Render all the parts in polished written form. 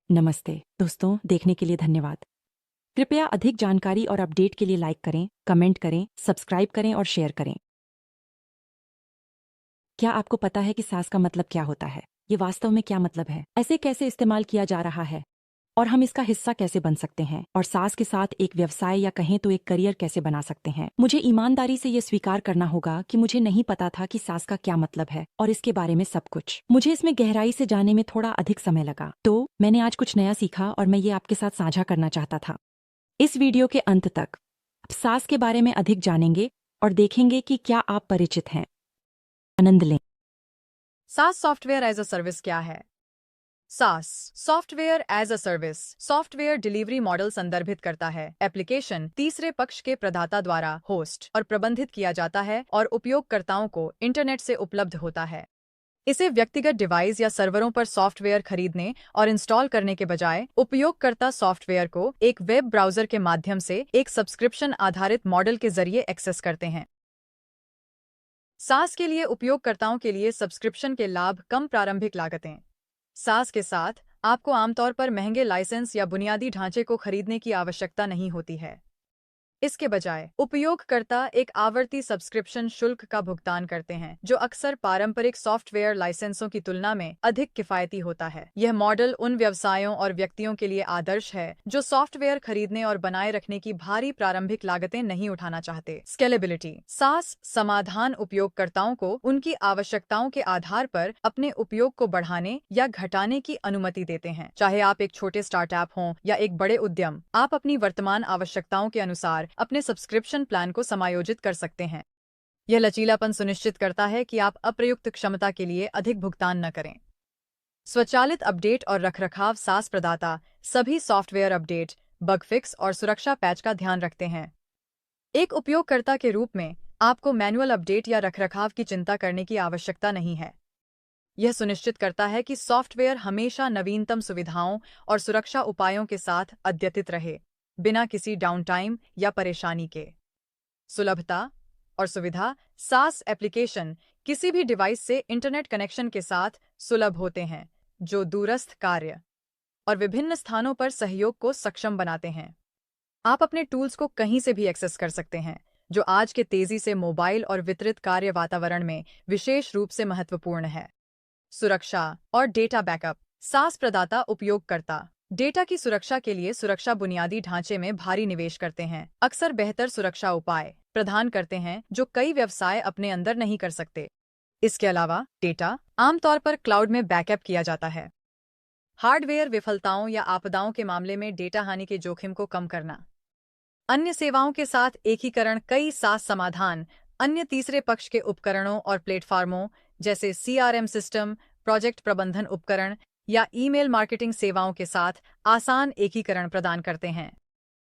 नमस्ते दोस्तों, देखने के लिए धन्यवाद। कृपया अधिक जानकारी और अपडेट के लिए लाइक करें, कमेंट करें, सब्सक्राइब करें और शेयर करें। क्या आपको पता है कि सास का मतलब क्या होता है? ये वास्तव में क्या मतलब है? ऐसे कैसे इस्तेमाल किया जा रहा है? और हम इसका हिस्सा कैसे बन सकते हैं? और सास के साथ एक व्यवसाय या कहें तो एक करियर कैसे बना सकते हैं? मुझे ईमानदारी से ये स्वीकार करना होगा कि मुझे नहीं पता था कि सास का क्या मतलब है और इसके बारे में सब कुछ। मुझे इसमें गहराई से जाने में थोड़ा अधिक समय लगा, तो मैंने आज कुछ नया सीखा और मैं ये आपके साथ साझा करना चाहता था। इस वीडियो के अंत तक आप सास के बारे में अधिक जानेंगे और देखेंगे कि क्या आप परिचित हैं। आनंद लें। सास सॉफ्टवेयर एज अ सर्विस क्या है? SaaS software as a service software delivery model संदर्भित करता है। एप्लीकेशन तीसरे पक्ष के प्रदाता द्वारा होस्ट और प्रबंधित किया जाता है और उपयोगकर्ताओं को इंटरनेट से उपलब्ध होता है। इसे व्यक्तिगत डिवाइस या सर्वरों पर सॉफ्टवेयर खरीदने और इंस्टॉल करने के बजाय उपयोगकर्ता सॉफ्टवेयर को एक वेब ब्राउज़र के माध्यम से एक सब्सक्रिप्शन आधारित मॉडल के जरिए एक्सेस करते हैं। सास के लिए उपयोगकर्ताओं के लिए सब्सक्रिप्शन के लाभ कम प्रारंभिक लागतें। सास के साथ आपको आमतौर पर महंगे लाइसेंस या बुनियादी ढांचे को खरीदने की आवश्यकता नहीं होती है। इसके बजाय उपयोगकर्ता एक आवर्ती सब्सक्रिप्शन शुल्क का भुगतान करते हैं, जो अक्सर पारंपरिक सॉफ्टवेयर लाइसेंसों की तुलना में अधिक किफायती होता है। यह मॉडल उन व्यवसायों और व्यक्तियों के लिए आदर्श है जो सॉफ्टवेयर खरीदने और बनाए रखने की भारी प्रारंभिक लागतें नहीं उठाना चाहते। स्केलेबिलिटी सास समाधान उपयोगकर्ताओं को उनकी आवश्यकताओं के आधार पर अपने उपयोग को बढ़ाने या घटाने की अनुमति देते हैं। चाहे आप एक छोटे स्टार्टअप हों या एक बड़े उद्यम, आप अपनी वर्तमान आवश्यकताओं के अनुसार अपने सब्सक्रिप्शन प्लान को समायोजित कर सकते हैं। यह लचीलापन सुनिश्चित करता है कि आप अप्रयुक्त क्षमता के लिए अधिक भुगतान न करें। स्वचालित अपडेट और रखरखाव सास प्रदाता सभी सॉफ्टवेयर अपडेट, बग फिक्स और सुरक्षा पैच का ध्यान रखते हैं। एक उपयोगकर्ता के रूप में आपको मैनुअल अपडेट या रखरखाव की चिंता करने की आवश्यकता नहीं है। यह सुनिश्चित करता है कि सॉफ्टवेयर हमेशा नवीनतम सुविधाओं और सुरक्षा उपायों के साथ अद्यतित रहे, बिना किसी डाउनटाइम या परेशानी के। सुलभता और सुविधा सास एप्लीकेशन किसी भी डिवाइस से इंटरनेट कनेक्शन के साथ सुलभ होते हैं, जो दूरस्थ कार्य और विभिन्न स्थानों पर सहयोग को सक्षम बनाते हैं। आप अपने टूल्स को कहीं से भी एक्सेस कर सकते हैं, जो आज के तेजी से मोबाइल और वितरित कार्य वातावरण में विशेष रूप से महत्वपूर्ण है। सुरक्षा और डेटा बैकअप सास प्रदाता उपयोगकर्ता डेटा की सुरक्षा के लिए सुरक्षा बुनियादी ढांचे में भारी निवेश करते हैं, अक्सर बेहतर सुरक्षा उपाय प्रदान करते हैं जो कई व्यवसाय अपने अंदर नहीं कर सकते। इसके अलावा डेटा आमतौर पर क्लाउड में बैकअप किया जाता है। हार्डवेयर विफलताओं या आपदाओं के मामले में डेटा हानि के जोखिम को कम करना। अन्य सेवाओं के साथ एकीकरण कई सास समाधान अन्य तीसरे पक्ष के उपकरणों और प्लेटफार्मों जैसे सीआरएम सिस्टम, प्रोजेक्ट प्रबंधन उपकरण या ईमेल मार्केटिंग सेवाओं के साथ आसान एकीकरण प्रदान करते हैं।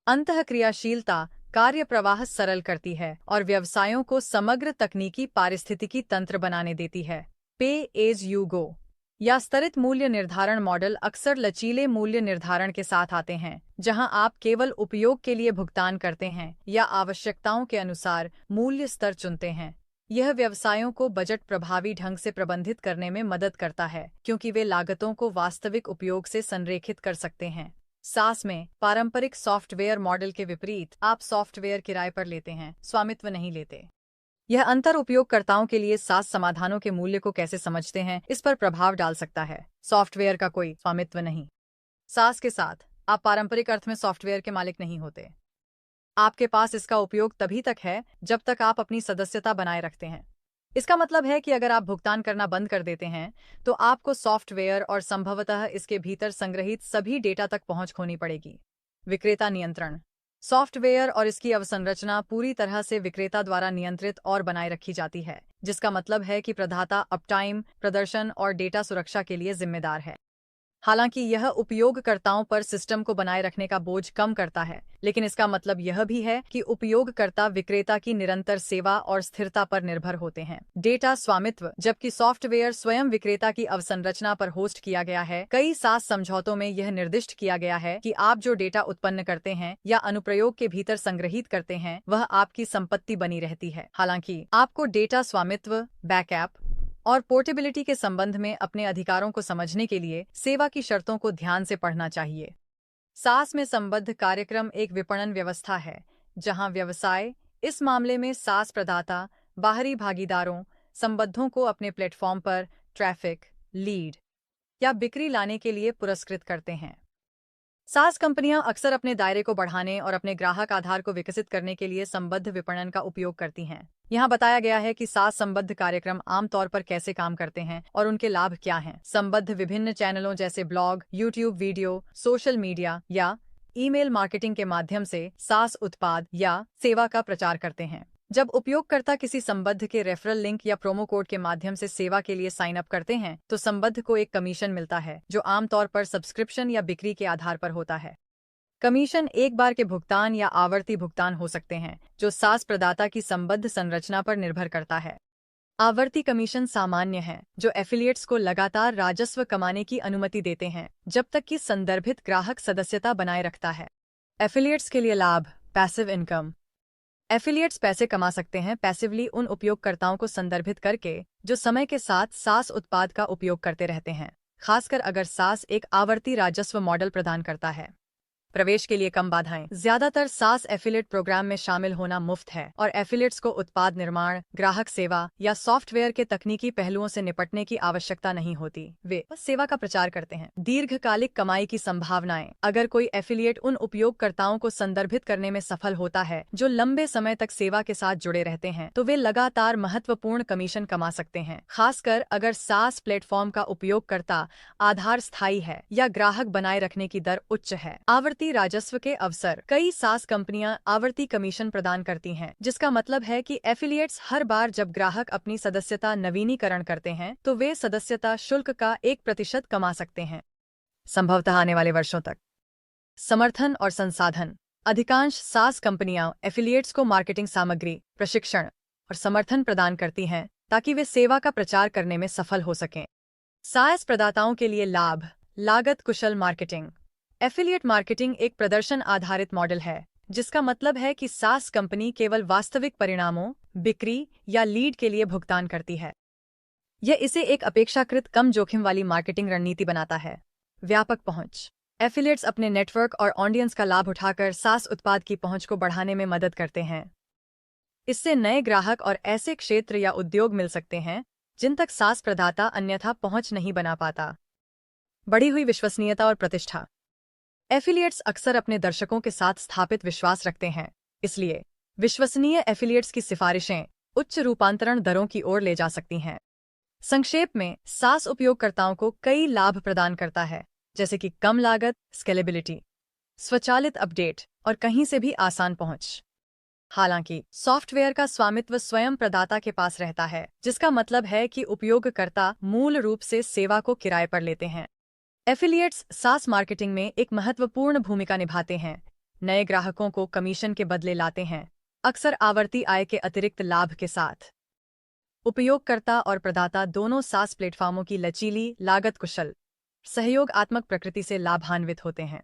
अंतःक्रियाशीलता कार्य प्रवाह सरल करती है और व्यवसायों को समग्र तकनीकी पारिस्थितिकी तंत्र बनाने देती है। पे एज यू गो या स्तरित मूल्य निर्धारण मॉडल अक्सर लचीले मूल्य निर्धारण के साथ आते हैं, जहां आप केवल उपयोग के लिए भुगतान करते हैं या आवश्यकताओं के अनुसार मूल्य स्तर चुनते हैं। यह व्यवसायों को बजट प्रभावी ढंग से प्रबंधित करने में मदद करता है, क्योंकि वे लागतों को वास्तविक उपयोग से संरेखित कर सकते हैं। सास में पारंपरिक सॉफ्टवेयर मॉडल के विपरीत आप सॉफ्टवेयर किराए पर लेते हैं, स्वामित्व नहीं लेते। यह अंतर उपयोगकर्ताओं के लिए सास समाधानों के मूल्य को कैसे समझते हैं इस पर प्रभाव डाल सकता है। सॉफ्टवेयर का कोई स्वामित्व नहीं। सास के साथ आप पारंपरिक अर्थ में सॉफ्टवेयर के मालिक नहीं होते। आपके पास इसका उपयोग तभी तक है जब तक आप अपनी सदस्यता बनाए रखते हैं। इसका मतलब है कि अगर आप भुगतान करना बंद कर देते हैं, तो आपको सॉफ्टवेयर और संभवतः इसके भीतर संग्रहीत सभी डेटा तक पहुंच खोनी पड़ेगी। विक्रेता नियंत्रण सॉफ्टवेयर और इसकी अवसंरचना पूरी तरह से विक्रेता द्वारा नियंत्रित और बनाए रखी जाती है, जिसका मतलब है कि प्रदाता अपटाइम, प्रदर्शन और डेटा सुरक्षा के लिए जिम्मेदार है। हालांकि यह उपयोगकर्ताओं पर सिस्टम को बनाए रखने का बोझ कम करता है, लेकिन इसका मतलब यह भी है कि उपयोगकर्ता विक्रेता की निरंतर सेवा और स्थिरता पर निर्भर होते हैं। डेटा स्वामित्व जबकि सॉफ्टवेयर स्वयं विक्रेता की अवसंरचना पर होस्ट किया गया है, कई सास समझौतों में यह निर्दिष्ट किया गया है कि आप जो डेटा उत्पन्न करते हैं या अनुप्रयोग के भीतर संग्रहित करते हैं, वह आपकी संपत्ति बनी रहती है। हालांकि आपको डेटा स्वामित्व, बैकअप और पोर्टेबिलिटी के संबंध में अपने अधिकारों को समझने के लिए सेवा की शर्तों को ध्यान से पढ़ना चाहिए। सास में संबद्ध कार्यक्रम एक विपणन व्यवस्था है जहां व्यवसाय, इस मामले में सास प्रदाता, बाहरी भागीदारों, संबद्धों को अपने प्लेटफॉर्म पर ट्रैफिक, लीड या बिक्री लाने के लिए पुरस्कृत करते हैं। सास कंपनियां अक्सर अपने दायरे को बढ़ाने और अपने ग्राहक आधार को विकसित करने के लिए संबद्ध विपणन का उपयोग करती हैं। यहाँ बताया गया है कि सास संबद्ध कार्यक्रम आमतौर पर कैसे काम करते हैं और उनके लाभ क्या हैं। संबद्ध विभिन्न चैनलों जैसे blog, YouTube video, social media या ईमेल मार्केटिंग के माध्यम से सास उत्पाद या सेवा का प्रचार करते हैं। जब उपयोगकर्ता किसी संबद्ध के रेफरल लिंक या प्रोमो कोड के माध्यम से सेवा के लिए साइन अप करते हैं तो संबद्ध को एक कमीशन मिलता है जो आमतौर पर सब्सक्रिप्शन या बिक्री के आधार पर होता है। कमीशन एक बार के भुगतान या आवर्ती भुगतान हो सकते हैं जो सास प्रदाता की संबद्ध संरचना पर निर्भर करता है। आवर्ती कमीशन सामान्य हैं जो एफिलिएट्स को लगातार राजस्व कमाने की अनुमति देते हैं जब तक कि संदर्भित ग्राहक सदस्यता बनाए रखता है। एफिलिएट्स के लिए लाभ, पैसिव इनकम। एफिलिएट्स पैसे कमा सकते हैं पैसिवली उन उपयोगकर्ताओं को संदर्भित करके जो समय के साथ सास उत्पाद का उपयोग करते रहते हैं, खासकर अगर सास एक आवर्ती राजस्व मॉडल प्रदान करता है। प्रवेश के लिए कम बाधाएं। ज्यादातर सास एफिलिएट प्रोग्राम में शामिल होना मुफ्त है और एफिलिएट्स को उत्पाद निर्माण, ग्राहक सेवा या सॉफ्टवेयर के तकनीकी पहलुओं से निपटने की आवश्यकता नहीं होती। वे बस सेवा का प्रचार करते हैं। दीर्घकालिक कमाई की संभावनाएं। अगर कोई एफिलिएट उन उपयोगकर्ताओं को संदर्भित करने में सफल होता है जो लंबे समय तक सेवा के साथ जुड़े रहते हैं तो वे लगातार महत्वपूर्ण कमीशन कमा सकते हैं, खासकर अगर सास प्लेटफॉर्म का उपयोगकर्ता आधार स्थायी है या ग्राहक बनाए रखने की दर उच्च है। आवर्ती राजस्व के अवसर। कई सास कंपनियां आवर्ती कमीशन प्रदान करती हैं, जिसका मतलब है कि एफिलिएट्स हर बार जब ग्राहक अपनी सदस्यता नवीनीकरण करते हैं तो वे सदस्यता शुल्क का 1% कमा सकते हैं, संभवतः आने वाले वर्षों तक। समर्थन और संसाधन। अधिकांश सास कंपनियां एफिलिएट्स को मार्केटिंग सामग्री, प्रशिक्षण और समर्थन प्रदान करती हैं ताकि वे सेवा का प्रचार करने में सफल हो सकें। सास प्रदाताओं के लिए लाभ, लागत कुशल मार्केटिंग। एफिलिएट मार्केटिंग एक प्रदर्शन आधारित मॉडल है जिसका मतलब है कि सास कंपनी केवल वास्तविक परिणामों, बिक्री या लीड के लिए भुगतान करती है। यह इसे एक अपेक्षाकृत कम जोखिम वाली मार्केटिंग रणनीति बनाता है। व्यापक पहुंच। एफिलिएट्स अपने नेटवर्क और ऑडियंस का लाभ उठाकर सास उत्पाद की पहुंच को बढ़ाने में मदद करते हैं। इससे नए ग्राहक और ऐसे क्षेत्र या उद्योग मिल सकते हैं जिन तक सास प्रदाता अन्यथा पहुंच नहीं बना पाता। बढ़ी हुई विश्वसनीयता और प्रतिष्ठा। एफिलिएट्स अक्सर अपने दर्शकों के साथ स्थापित विश्वास रखते हैं, इसलिए विश्वसनीय एफिलिएट्स की सिफारिशें उच्च रूपांतरण दरों की ओर ले जा सकती हैं। संक्षेप में, सास उपयोगकर्ताओं को कई लाभ प्रदान करता है, जैसे कि कम लागत, स्केलेबिलिटी, स्वचालित अपडेट और कहीं से भी आसान पहुंच। हालांकि सॉफ्टवेयर का स्वामित्व स्वयं प्रदाता के पास रहता है, जिसका मतलब है कि उपयोगकर्ता मूल रूप से सेवा को किराए पर लेते हैं। एफिलिएट्स सास मार्केटिंग में एक महत्वपूर्ण भूमिका निभाते हैं, नए ग्राहकों को कमीशन के बदले लाते हैं, अक्सर आवर्ती आय के अतिरिक्त लाभ के साथ। उपयोगकर्ता और प्रदाता दोनों सास प्लेटफॉर्मों की लचीली, लागत कुशल, सहयोगात्मक प्रकृति से लाभान्वित होते हैं।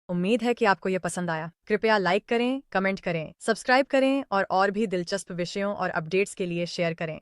उम्मीद है कि आपको यह पसंद आया। कृपया लाइक करें, कमेंट करें, सब्सक्राइब करें और भी दिलचस्प विषयों और अपडेट्स के लिए शेयर करें।